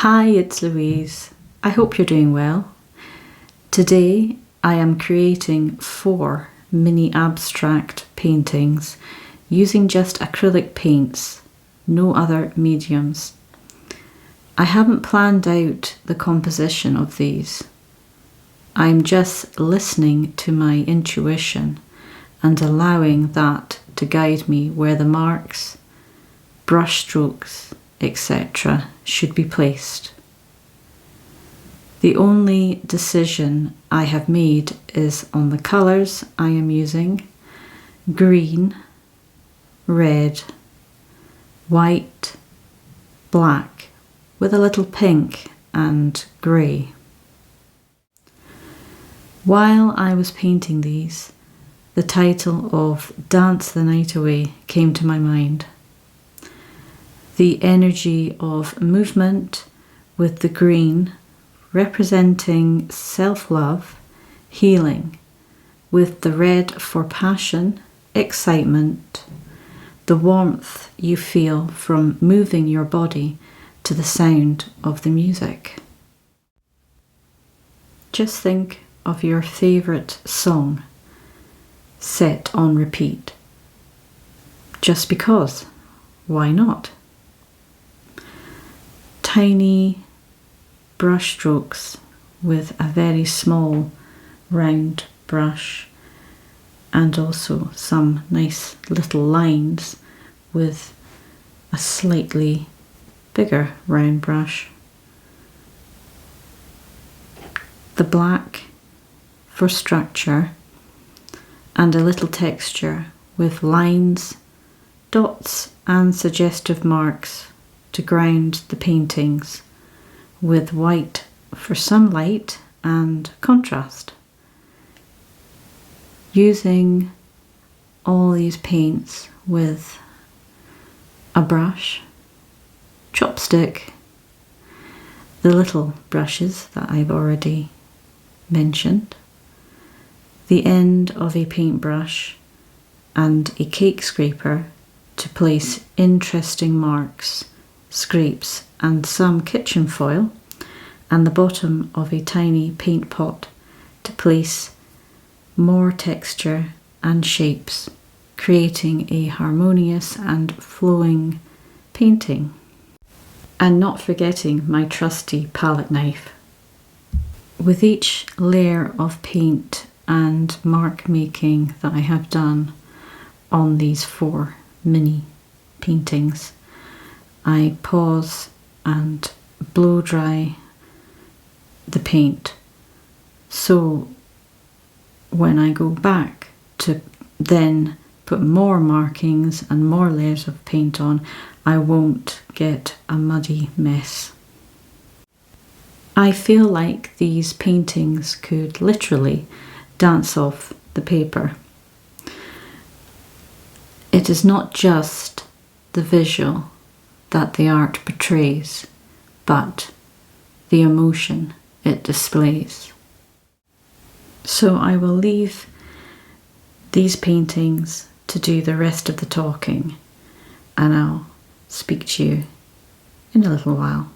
Hi, it's Louise. I hope you're doing well. Today I am creating 4 mini abstract paintings using just acrylic paints, no other mediums. I haven't planned out the composition of these. I'm just listening to my intuition and allowing that to guide me where the marks, brush strokes, etc. should be placed. The only decision I have made is on the colours I am using: green, red, white, black, with a little pink and grey. While I was painting these, the title of Dance the Night Away came to my mind. The energy of movement with the green representing self-love, healing, with the red for passion, excitement, the warmth you feel from moving your body to the sound of the music. Just think of your favourite song set on repeat. Just because, why not? Tiny brush strokes with a very small round brush, and also some nice little lines with a slightly bigger round brush. The black for structure and a little texture with lines, dots and suggestive marks to ground the paintings, with white for some light and contrast. Using all these paints with a brush, chopstick, the little brushes that I've already mentioned, the end of a paintbrush and a cake scraper to place interesting marks, scrapes and some kitchen foil, and the bottom of a tiny paint pot to place more texture and shapes, creating a harmonious and flowing painting. And not forgetting my trusty palette knife. With each layer of paint and mark making that I have done on these 4 mini paintings, I pause and blow dry the paint, so when I go back to then put more markings and more layers of paint on, I won't get a muddy mess. I feel like these paintings could literally dance off the paper. It is not just the visual that the art portrays, but the emotion it displays. So I will leave these paintings to do the rest of the talking, and I'll speak to you in a little while.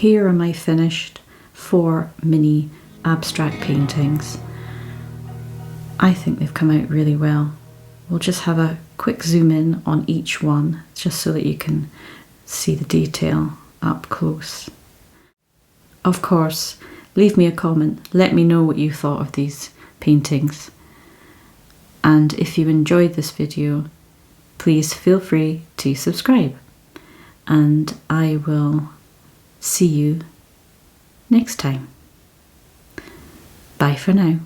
here are my finished 4 mini abstract paintings. I think they've come out really well. We'll just have a quick zoom in on each one, just so that you can see the detail up close. Of course, leave me a comment, let me know what you thought of these paintings. And if you enjoyed this video, please feel free to subscribe. And I will see you next time. Bye for now.